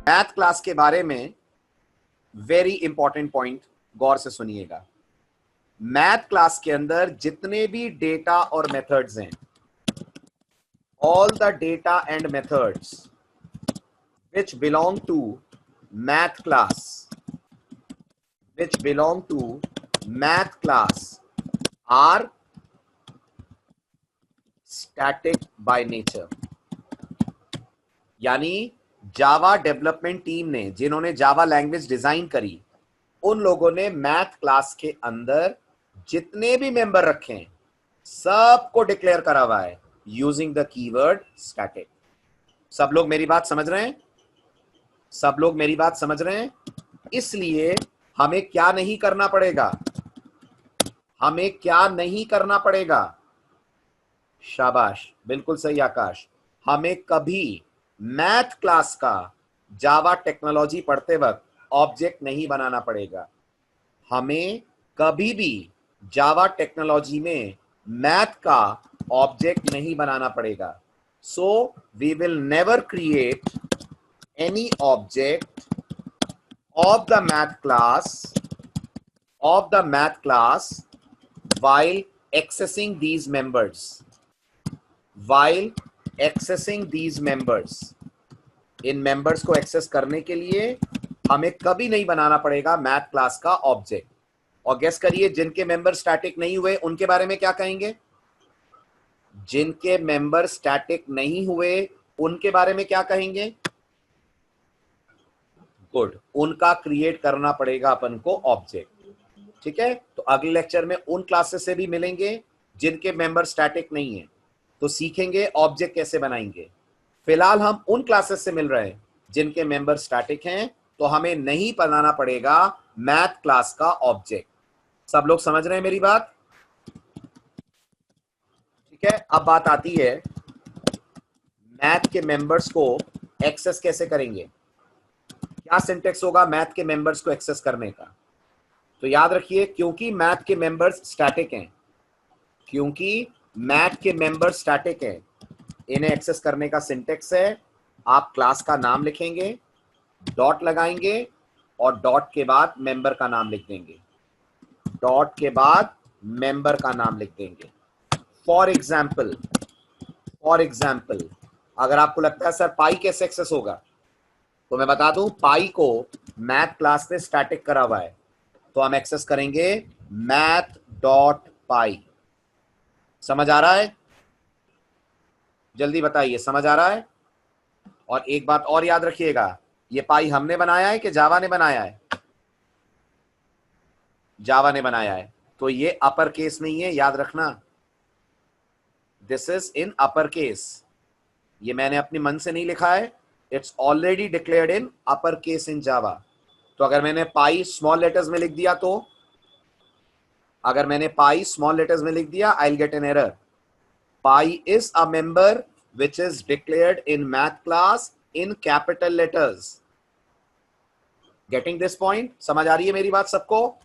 Math class के बारे में वेरी इंपॉर्टेंट पॉइंट गौर से सुनिएगा। मैथ क्लास के अंदर जितने भी डेटा और मेथड्स हैं, all the data and methods which belong to math class are static by nature। यानी जावा डेवलपमेंट टीम ने, जिन्होंने जावा लैंग्वेज डिजाइन करी, उन लोगों ने मैथ क्लास के अंदर जितने भी मेंबर रखे हैं सबको डिक्लेयर करा हुआ है यूजिंग द कीवर्ड स्टैटिक। सब लोग मेरी बात समझ रहे हैं? सब लोग मेरी बात समझ रहे हैं? इसलिए हमें क्या नहीं करना पड़ेगा? हमें क्या नहीं करना पड़ेगा? शाबाश, बिल्कुल सही आकाश। हमें कभी मैथ क्लास का जावा टेक्नोलॉजी पढ़ते वक्त ऑब्जेक्ट नहीं बनाना पड़ेगा। हमें कभी भी जावा टेक्नोलॉजी में मैथ का ऑब्जेक्ट नहीं बनाना पड़ेगा। So we will never create any object of the math class while accessing these members। इन मेंबर्स को एक्सेस करने के लिए हमें कभी नहीं बनाना पड़ेगा मैथ क्लास का ऑब्जेक्ट। और गेस करिए, जिनके मेंबर स्टैटिक नहीं हुए उनके बारे में क्या कहेंगे? जिनके मेंबर स्टैटिक नहीं हुए उनके बारे में क्या कहेंगे? गुड, उनका क्रिएट करना पड़ेगा अपन को ऑब्जेक्ट। ठीक है, तो अगले लेक्चर में उन क्लासेस से भी मिलेंगे जिनके मेंबर स्टैटिक नहीं है, तो सीखेंगे ऑब्जेक्ट कैसे बनाएंगे। फिलहाल हम उन क्लासेस से मिल रहे हैं जिनके मेंबर स्टैटिक हैं, तो हमें नहीं बनाना पड़ेगा मैथ क्लास का ऑब्जेक्ट। सब लोग समझ रहे हैं मेरी बात? ठीक है, अब बात आती है मैथ के मेंबर्स को एक्सेस कैसे करेंगे। क्या सिंटेक्स होगा मैथ के मेंबर्स को एक्सेस करने का? तो याद रखिए, क्योंकि मैथ के मेंबर्स स्टैटिक हैं, इन्हें एक्सेस करने का सिंटेक्स है, आप क्लास का नाम लिखेंगे, डॉट लगाएंगे और डॉट के बाद मेंबर का नाम लिख देंगे। फॉर एग्जाम्पल अगर आपको लगता है सर पाई कैसे एक्सेस होगा, तो मैं बता दूं, पाई को मैथ क्लास ने स्टैटिक करा हुआ है, तो हम एक्सेस करेंगे math.py। समझ आ रहा है? जल्दी बताइए, समझ आ रहा है? और एक बात और याद रखिएगा, ये पाई हमने बनाया है कि जावा ने बनाया है? जावा ने बनाया है, तो ये अपर केस नहीं है, याद रखना, this is in upper case. ये मैंने अपने मन से नहीं लिखा है, it's already declared in upper case in Java. तो अगर मैंने पाई स्मॉल लेटर्स में लिख दिया, I will get an error. Pi is a member which is declared in math class in capital letters। Getting this point? समझ आ रही है मेरी बात सबको?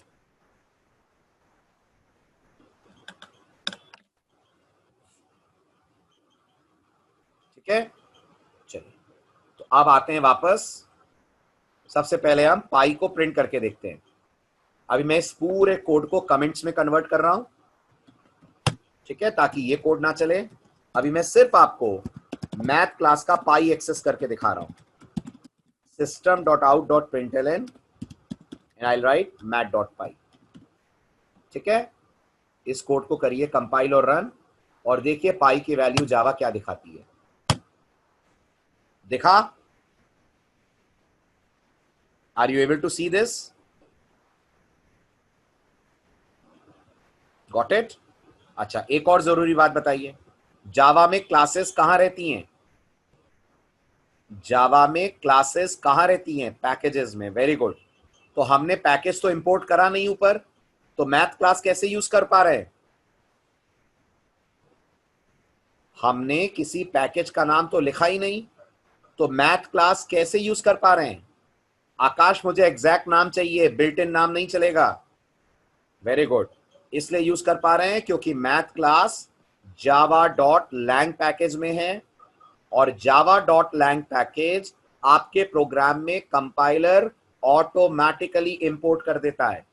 ठीक है, चलिए, तो अब आते हैं वापस। सबसे पहले हम पाई को प्रिंट करके देखते हैं। अभी मैं इस पूरे कोड को कमेंट्स में कन्वर्ट कर रहा हूं, ठीक है, ताकि ये कोड ना चले। अभी मैं सिर्फ आपको मैथ क्लास का पाई एक्सेस करके दिखा रहा हूं। system.out.println and I'll write math.py। ठीक है, इस कोड को करिए कंपाइल और रन, और देखिए पाई की वैल्यू जावा क्या दिखाती है। दिखा? Are you able to see this? Got it? अच्छा, एक और जरूरी बात बताइए, जावा में क्लासेस कहां रहती हैं? जावा में क्लासेस कहां रहती हैं? पैकेजेस में। Very good. तो हमने पैकेज तो इंपोर्ट करा नहीं ऊपर, तो मैथ क्लास कैसे यूज कर पा रहे हैं? हमने किसी पैकेज का नाम तो लिखा ही नहीं, तो मैथ क्लास कैसे यूज कर पा रहे हैं? आकाश, मुझे एग्जैक्ट नाम चाहिए, बिल्ट इन नाम नहीं चलेगा। वेरी गुड, इसलिए यूज कर पा रहे हैं क्योंकि मैथ क्लास java.lang पैकेज में है, और java.lang पैकेज आपके प्रोग्राम में कंपाइलर ऑटोमेटिकली इंपोर्ट कर देता है।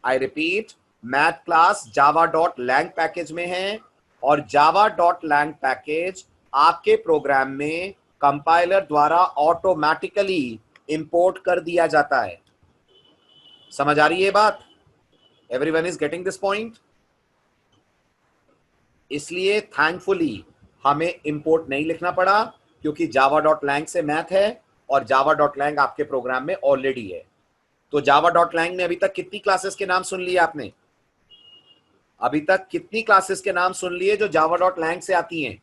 I repeat, math class java.lang package में है और java.lang पैकेज आपके प्रोग्राम में कंपाइलर द्वारा ऑटोमेटिकली इंपोर्ट कर दिया जाता है। समझ आ रही है बात? Everyone is getting this point? इसलिए थैंकफुली हमें इंपोर्ट नहीं लिखना पड़ा, क्योंकि java.lang से मैथ है और java.lang आपके प्रोग्राम में ऑलरेडी है। तो java.lang ने अभी तक कितनी क्लासेस के नाम सुन लिए आपने? अभी तक कितनी क्लासेस के नाम सुन लिए जो java.lang से आती हैं?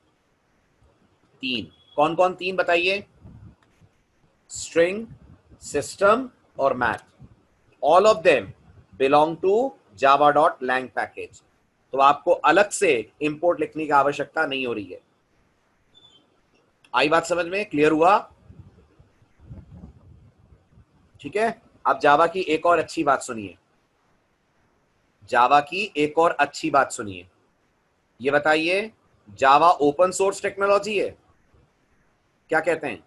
3। कौन कौन 3 बताइए? स्ट्रिंग, सिस्टम और math. All of them belong to java.lang package. तो आपको अलग से इंपोर्ट लिखने की आवश्यकता नहीं हो रही है। आई बात समझ में? क्लियर हुआ? ठीक है। अब जावा की एक और अच्छी बात सुनिए। जावा की एक और अच्छी बात सुनिए। ये बताइए, जावा ओपन सोर्स टेक्नोलॉजी है? क्या कहते हैं?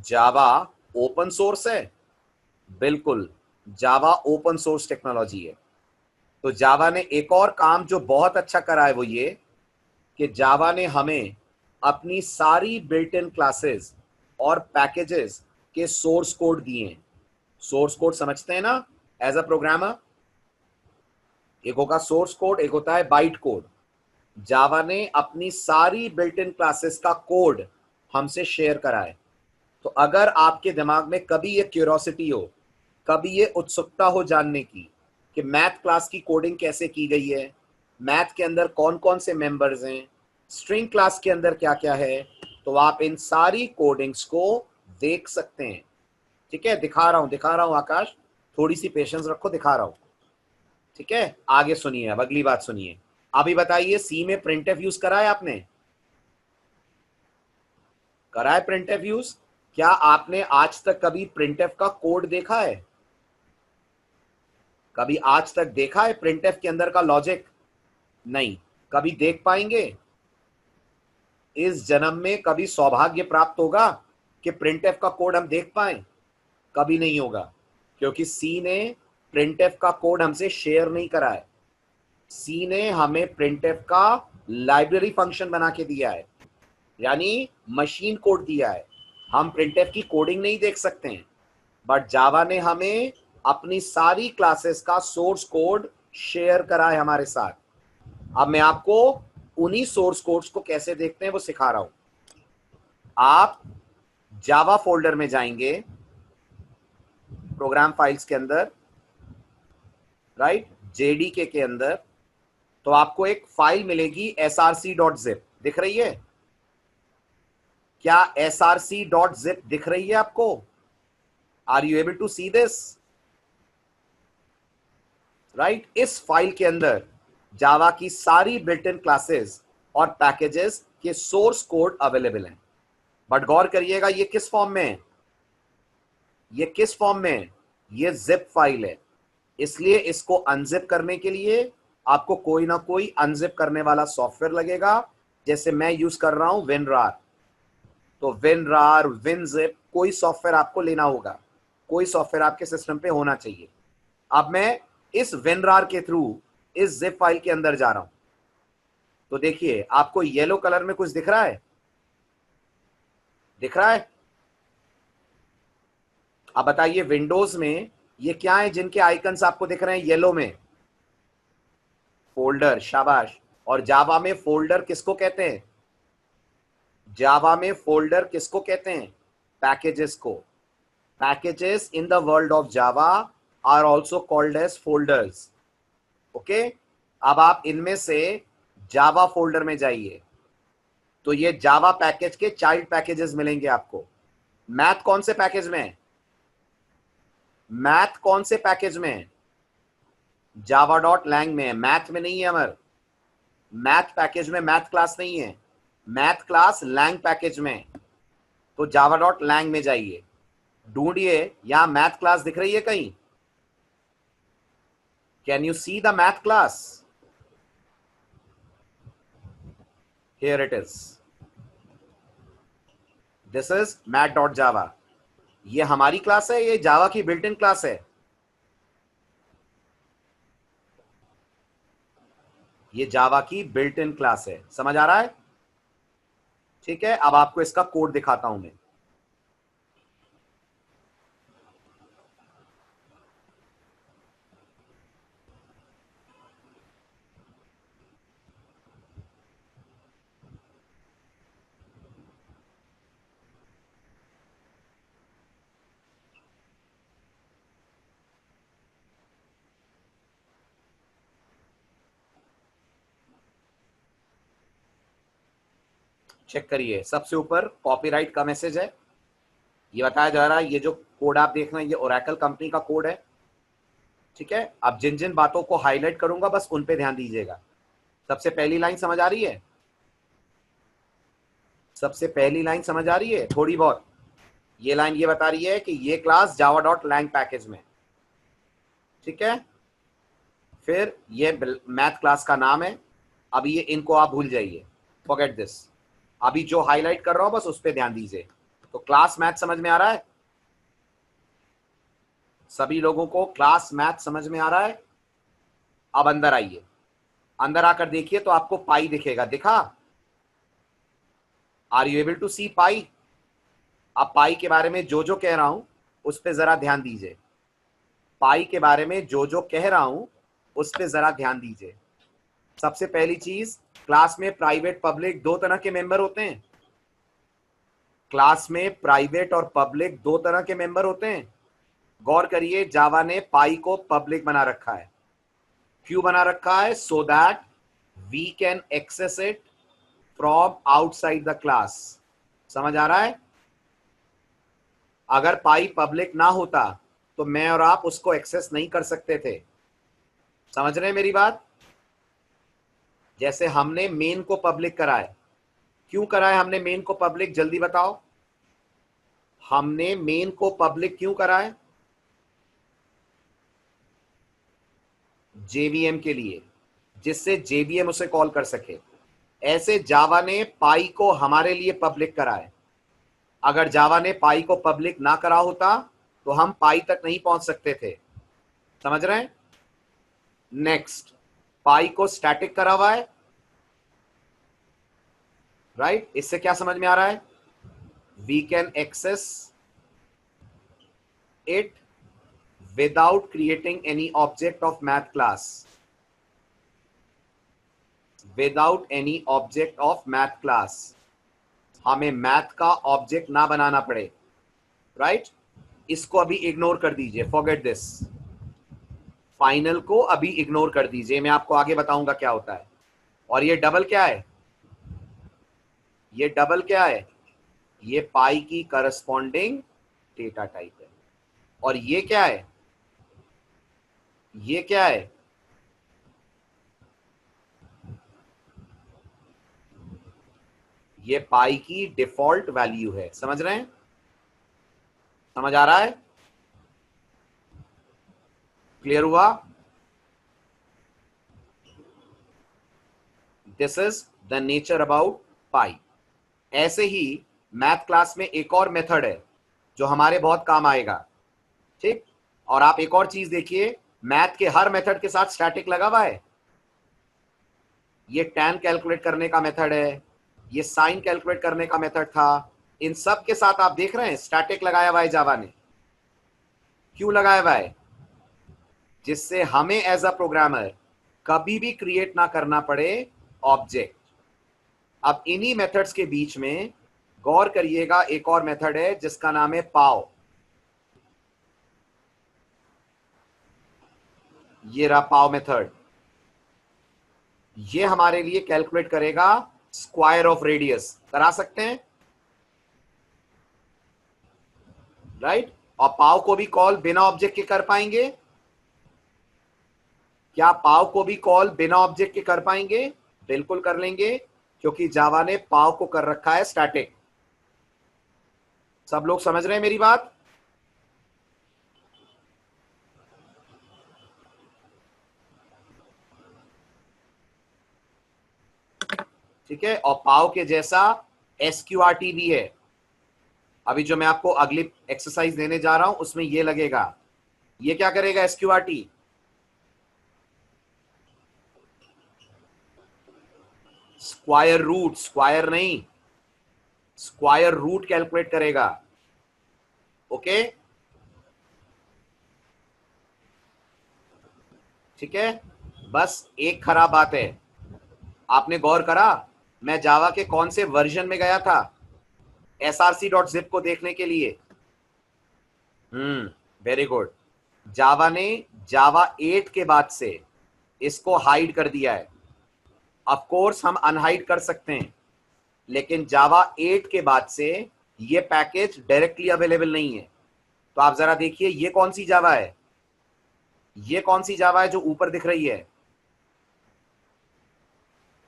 जावा ओपन सोर्स है? बिल्कुल, जावा ओपन सोर्स टेक्नोलॉजी है। तो जावा ने एक और काम जो बहुत अच्छा करा है वो ये कि जावा ने हमें अपनी सारी बिल्ट इन क्लासेस और पैकेजेस के सोर्स कोड दिए हैं। सोर्स कोड समझते हैं ना एज अ प्रोग्रामर? एक होगा सोर्स कोड, एक होता है बाइट कोड। जावा ने अपनी सारी बिल्ट इन क्लासेस का कोड हमसे शेयर करा है। तो अगर आपके दिमाग में कभी ये क्यूरोसिटी हो, कभी ये उत्सुकता हो जानने की कि मैथ क्लास की कोडिंग कैसे की गई है, मैथ के अंदर कौन कौन से मेंबर्स हैं, स्ट्रिंग क्लास के अंदर क्या क्या है, तो आप इन सारी कोडिंग्स को देख सकते हैं। ठीक है, दिखा रहा हूं आकाश, थोड़ी सी पेशेंस रखो, दिखा रहा हूं। ठीक है, आगे सुनिए, अब अगली बात सुनिए। अभी बताइए, सी में प्रिंटफ यूज करा है आपने? करा है प्रिंटफ यूज? क्या आपने आज तक कभी प्रिंटफ का कोड देखा है? कभी आज तक देखा है प्रिंटफ के अंदर का लॉजिक? नहीं। कभी देख पाएंगे? इस जन्म में कभी सौभाग्य प्राप्त होगा कि प्रिंटफ का कोड हम देख पाए? कभी नहीं होगा, क्योंकि सी ने प्रिंटफ का कोड हमसे शेयर नहीं करा है। सी ने हमें प्रिंटफ का लाइब्रेरी फंक्शन बना के दिया है, यानी मशीन कोड दिया है। हम प्रिंटफ की कोडिंग नहीं देख सकते हैं, बट जावा ने हमें अपनी सारी क्लासेस का सोर्स कोड शेयर करा है हमारे साथ। अब मैं आपको उन्हीं सोर्स कोड्स को कैसे देखते हैं वो सिखा रहा हूं। आप जावा फोल्डर में जाएंगे, प्रोग्राम फाइल्स के अंदर, राइट, जेडीके के अंदर, तो आपको एक फाइल मिलेगी src.zip। दिख रही है? क्या src.zip दिख रही है आपको? Are you able to see this? Right, इस फाइल के अंदर जावा की सारी बिल्ट इन क्लासेस और पैकेजेस के सोर्स कोड अवेलेबल हैं। बट गौर करिएगा, ये किस फॉर्म में है? ये किस फॉर्म में है? ये जिप फाइल है। इसलिए इसको अनजिप करने के लिए आपको कोई ना कोई अनजिप करने वाला सॉफ्टवेयर लगेगा। जैसे मैं यूज कर रहा हूं विनरार, तो विनरार, विनजिप, कोई सॉफ्टवेयर आपको लेना होगा, कोई सॉफ्टवेयर आपके सिस्टम पे होना चाहिए। अब मैं इस विनरार के थ्रू इस जिप फाइल के अंदर जा रहा हूं, तो देखिए आपको येलो कलर में कुछ दिख रहा है? दिख रहा है? अब बताइए, विंडोज में ये क्या है जिनके आइकन्स आपको दिख रहे हैं येलो में? फोल्डर, शाबाश। और जावा में फोल्डर किसको कहते हैं? जावा में फोल्डर किसको कहते हैं? पैकेजेस को। Packages in the world of Java are also called as folders. Okay, अब आप इनमें से जावा फोल्डर में जाइए, तो ये जावा पैकेज के चाइल्ड पैकेजेस मिलेंगे आपको। मैथ कौन से पैकेज में है? मैथ कौन से पैकेज में है? java.lang में है, मैथ में नहीं है अमर। मैथ पैकेज में मैथ क्लास नहीं है, मैथ क्लास lang पैकेज में है। तो java.lang में जाइए, ढूंढिए, यहां मैथ क्लास दिख रही है कहीं? Can you see the math class? Here it is. This is math dot जावा। ये हमारी क्लास है, ये जावा की बिल्ट इन क्लास है। ये जावा की बिल्ट इन क्लास है, समझ आ रहा है? ठीक है, अब आपको इसका कोड दिखाता हूं मैं। चेक करिए, सबसे ऊपर कॉपीराइट का मैसेज है। ये बताया जा रहा है, ये जो कोड आप देख रहे हैं ये ओरेकल कंपनी का कोड है। ठीक है, अब जिन जिन बातों को हाईलाइट करूंगा बस उन पे ध्यान दीजिएगा। सबसे पहली लाइन समझ आ रही है? सबसे पहली लाइन समझ आ रही है थोड़ी बहुत? ये लाइन ये बता रही है कि ये class Java dot lang package में। ठीक है, फिर ये मैथ क्लास का नाम है। अब ये इनको आप भूल जाइए, फॉरगेट दिस। अभी जो हाईलाइट कर रहा हूं बस उस पर ध्यान दीजिए। तो क्लास मैथ समझ में आ रहा है? सभी लोगों को क्लास मैथ समझ में आ रहा है? अब अंदर आइए, अंदर आकर देखिए तो आपको पाई दिखेगा, दिखा? आर यू एबल टू सी पाई? अब पाई के बारे में जो जो कह रहा हूं उस पर जरा ध्यान दीजिए। पाई के बारे में जो जो कह रहा हूं उस पर जरा ध्यान दीजिए। सबसे पहली चीज, क्लास में प्राइवेट पब्लिक दो तरह के मेंबर होते हैं। क्लास में प्राइवेट और पब्लिक दो तरह के मेंबर होते हैं। गौर करिए, जावा ने पाई को पब्लिक बना रखा है। क्यों बना रखा है? So that we can access it from outside the class. समझ आ रहा है? अगर पाई पब्लिक ना होता तो मैं और आप उसको एक्सेस नहीं कर सकते थे। समझ रहे हैं मेरी बात? जैसे हमने मेन को पब्लिक कराए। क्यों कराए हमने मेन को पब्लिक, जल्दी बताओ। हमने मेन को पब्लिक क्यों कराए? जेवीएम के लिए, जिससे जेवीएम उसे कॉल कर सके। ऐसे जावा ने पाई को हमारे लिए पब्लिक कराए। अगर जावा ने पाई को पब्लिक ना करा होता तो हम पाई तक नहीं पहुंच सकते थे। समझ रहे हैं? नेक्स्ट, पाई को स्टैटिक करा हुआ है, राइट? इससे क्या समझ में आ रहा है? We can access it without creating any object of math class. Without any object of math class, हमें मैथ का ऑब्जेक्ट ना बनाना पड़े, राइट? इसको अभी इग्नोर कर दीजिए, फॉरगेट दिस। फाइनल को अभी इग्नोर कर दीजिए, मैं आपको आगे बताऊंगा क्या होता है। और ये डबल क्या है? ये डबल क्या है? ये पाई की करस्पॉन्डिंग डेटा टाइप है। और ये क्या है? ये क्या है? ये पाई की डिफॉल्ट वैल्यू है। समझ रहे हैं? समझ आ रहा है? क्लियर हुआ? This is the nature about pi. ऐसे ही मैथ क्लास में एक और मेथड है जो हमारे बहुत काम आएगा। ठीक, और आप एक और चीज देखिए, मैथ के हर मेथड के साथ स्टैटिक लगा हुआ है। ये टैन कैलकुलेट करने का मेथड है, ये साइन कैलकुलेट करने का मेथड था। इन सब के साथ आप देख रहे हैं स्टैटिक लगाया हुआ है जावा ने। क्यों लगाया हुआ है? जिससे हमें एज अ प्रोग्रामर कभी भी क्रिएट ना करना पड़े ऑब्जेक्ट। अब इन्हीं मेथड्स के बीच में गौर करिएगा, एक और मेथड है जिसका नाम है पाव। ये रहा पाव मेथड। ये हमारे लिए कैलकुलेट करेगा स्क्वायर ऑफ रेडियस, करा सकते हैं, राइट? और पाव को भी कॉल बिना ऑब्जेक्ट के कर पाएंगे? क्या पाव को भी कॉल बिना ऑब्जेक्ट के कर पाएंगे? बिल्कुल कर लेंगे, क्योंकि जावा ने पाव को कर रखा है स्टैटिक। सब लोग समझ रहे हैं मेरी बात? ठीक है, और पाव के जैसा एसक्यूआरटी भी है। अभी जो मैं आपको अगली एक्सरसाइज देने जा रहा हूं उसमें ये लगेगा। ये क्या करेगा एसक्यूआरटी? स्क्वायर रूट, स्क्वायर नहीं, स्क्वायर रूट कैलकुलेट करेगा। ओके, ठीक है। बस एक खराब बात है, आपने गौर करा मैं जावा के कौन से वर्जन में गया था src.zip को देखने के लिए? Very good. जावा ने जावा 8 के बाद से इसको हाइड कर दिया है। ऑफ कोर्स हम अनहाइड कर सकते हैं, लेकिन जावा 8 के बाद से ये पैकेज डायरेक्टली अवेलेबल नहीं है। तो आप जरा देखिए ये कौन सी जावा है, ये कौन सी जावा है जो ऊपर दिख रही है?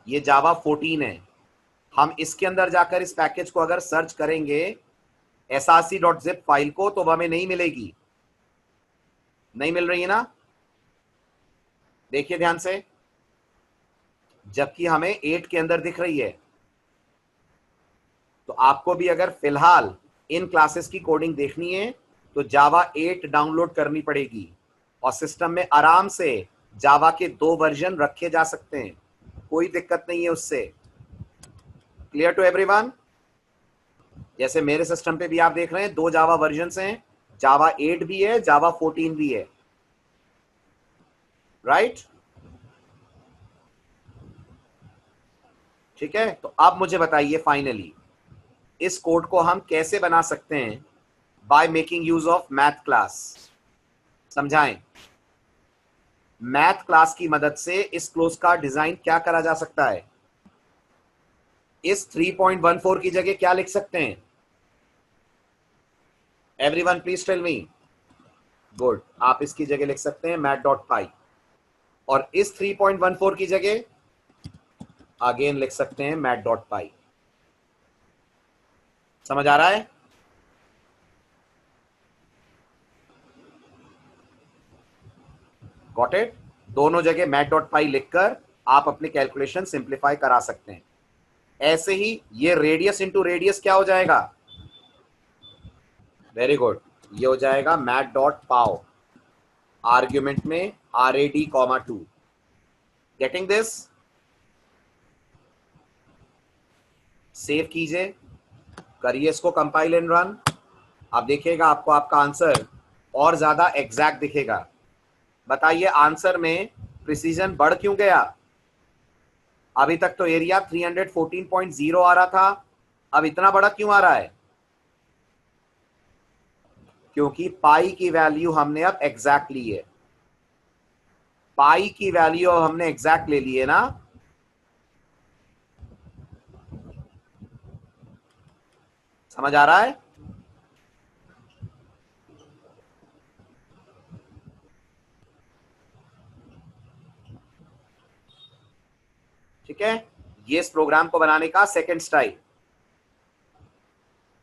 ये जावा 14 है। हम इसके अंदर जाकर इस पैकेज को अगर सर्च करेंगे src.zip फाइल को, तो वह हमें नहीं मिलेगी। नहीं मिल रही है ना? देखिए ध्यान से, जबकि हमें 8 के अंदर दिख रही है। तो आपको भी अगर फिलहाल इन क्लासेस की कोडिंग देखनी है तो जावा 8 डाउनलोड करनी पड़ेगी, और सिस्टम में आराम से जावा के 2 वर्जन रखे जा सकते हैं, कोई दिक्कत नहीं है उससे। Clear to everyone? जैसे मेरे सिस्टम पे भी आप देख रहे हैं 2 जावा वर्जन हैं, जावा 8 भी है, जावा 14 भी है, राइट? ठीक है, तो अब मुझे बताइए फाइनली इस कोड को हम कैसे बना सकते हैं by making use of math class. समझाएं। मैथ क्लास की मदद से इस क्लोज का डिजाइन क्या करा जा सकता है? इस 3.14 की जगह क्या लिख सकते हैं? Everyone please tell me. Good, आप इसकी जगह लिख सकते हैं math.py, और इस 3.14 की जगह अगेन लिख सकते हैं math.py। समझ आ रहा है? Got it? दोनों जगह math.py लिखकर आप अपने कैलकुलेशन सिंप्लीफाई करा सकते हैं। ऐसे ही ये रेडियस इंटू रेडियस क्या हो जाएगा? वेरी गुड, ये हो जाएगा math.pow, आर्ग्यूमेंट में RAD, 2। Getting this? सेव कीजिए, करिए इसको कंपाइल एंड रन। आप देखिएगा आपको आपका आंसर और ज्यादा एग्जैक्ट दिखेगा। बताइए आंसर में प्रिसीजन बढ़ क्यों गया? अभी तक तो एरिया 314.0 आ रहा था, अब इतना बड़ा क्यों आ रहा है? क्योंकि पाई की वैल्यू हमने अब एग्जैक्ट ली है। पाई की वैल्यू अब हमने एग्जैक्ट ले ली है ना? समझ आ रहा है? ठीक है, ये इस प्रोग्राम को बनाने का सेकंड स्टाइल।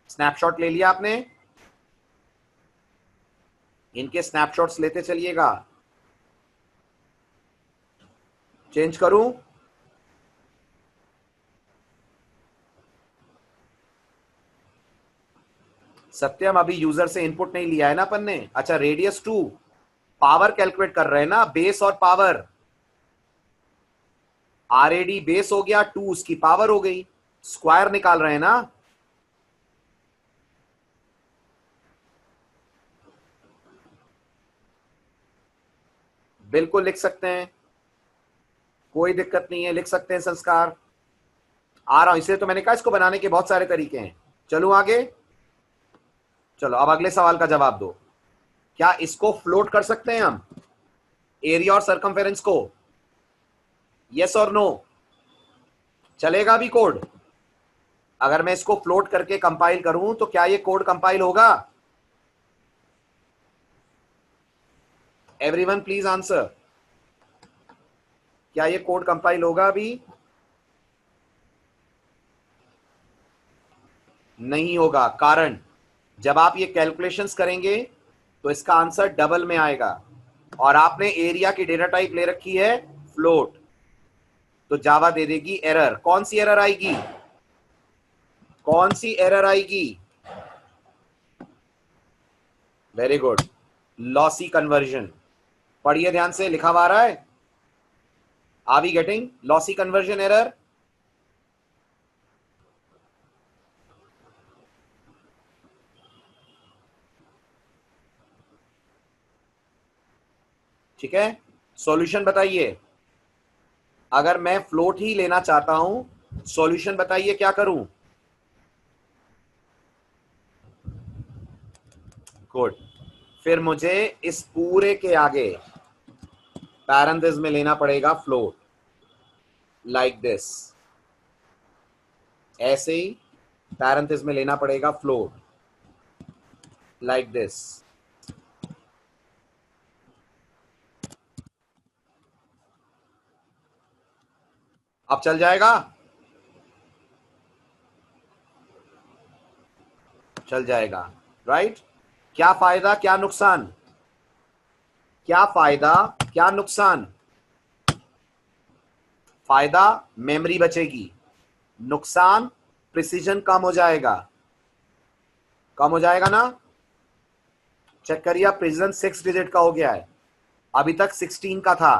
स्नैपशॉट ले लिया आपने, इनके स्नैपशॉट्स लेते चलिएगा। चेंज करूं? सत्यम अभी यूजर से इनपुट नहीं लिया है ना अपन ने। अच्छा, रेडियस 2 पावर कैलकुलेट कर रहे हैं ना, बेस और पावर। RAD बेस हो गया, 2 उसकी पावर हो गई, स्क्वायर निकाल रहे हैं ना। बिल्कुल लिख सकते हैं, कोई दिक्कत नहीं है, लिख सकते हैं संस्कार। आ रहा हूं, इसलिए तो मैंने कहा इसको बनाने के बहुत सारे तरीके हैं। चलूं आगे? चलो अब अगले सवाल का जवाब दो। क्या इसको फ्लोट कर सकते हैं हम, एरिया और सरकमफेरेंस को? यस और नो? चलेगा भी कोड? अगर मैं इसको फ्लोट करके कंपाइल करूं तो क्या ये कोड कंपाइल होगा? एवरीवन प्लीज आंसर, क्या ये कोड कंपाइल होगा? अभी नहीं होगा, कारण जब आप ये कैलकुलेशंस करेंगे तो इसका आंसर डबल में आएगा, और आपने एरिया की डेटा टाइप ले रखी है फ्लोट, तो जावा दे देगी एरर। कौन सी एरर आएगी? कौन सी एरर आएगी? Very good. लॉसी कन्वर्जन, पढ़िए ध्यान से, लिखा हुआ आ रहा है। Are we getting lossy conversion error? ठीक है, सॉल्यूशन बताइए। अगर मैं फ्लोट ही लेना चाहता हूं, सॉल्यूशन बताइए क्या करूं? गुड। फिर मुझे इस पूरे के आगे पैरेंथेसिस में लेना पड़ेगा फ्लोट, लाइक दिस। ऐसे ही पैरेंथेसिस में लेना पड़ेगा फ्लोट, लाइक दिस। अब चल जाएगा? चल जाएगा, राइट? क्या फायदा क्या नुकसान? क्या फायदा क्या नुकसान? फायदा मेमोरी बचेगी, नुकसान प्रिसीजन कम हो जाएगा। कम हो जाएगा ना? चेक करिए, प्रिसीजन 6 डिजिट का हो गया है, अभी तक 16 का था।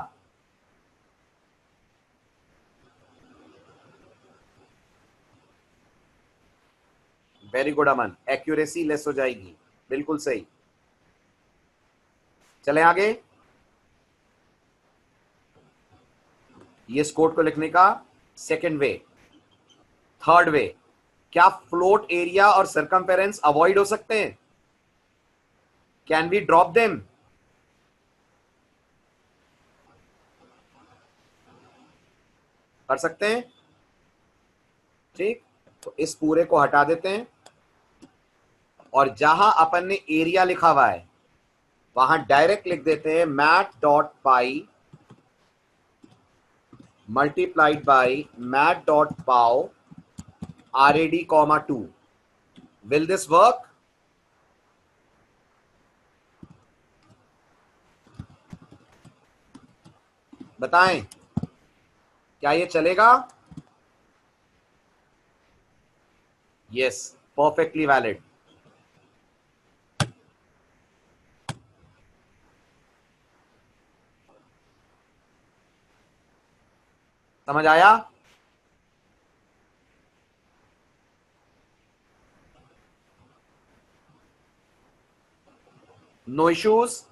वेरी गुड अमन, एक्यूरेसी लेस हो जाएगी, बिल्कुल सही। चलें आगे। ये इस कोड को लिखने का सेकेंड वे। थर्ड वे, क्या फ्लोट एरिया और सर्कमफेरेंस अवॉइड हो सकते हैं? Can we drop them? कर सकते हैं। ठीक, तो इस पूरे को हटा देते हैं और जहां अपन ने एरिया लिखा हुआ है वहां डायरेक्ट लिख देते हैं mat.py multiplied by mat.pow rad, 2। Will this work? बताएं, क्या ये चलेगा? Yes, perfectly valid. समझ आया? No issues?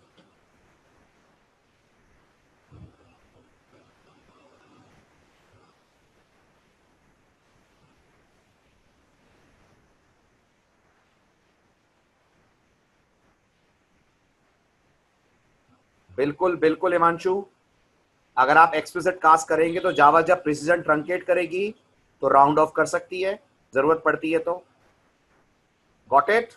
बिल्कुल बिल्कुल हिमांशु, अगर आप एक्सप्लिसिट कास्ट करेंगे तो जावा जब प्रिसीजन ट्रंकेट करेगी तो राउंड ऑफ कर सकती है, जरूरत पड़ती है तो। Got it?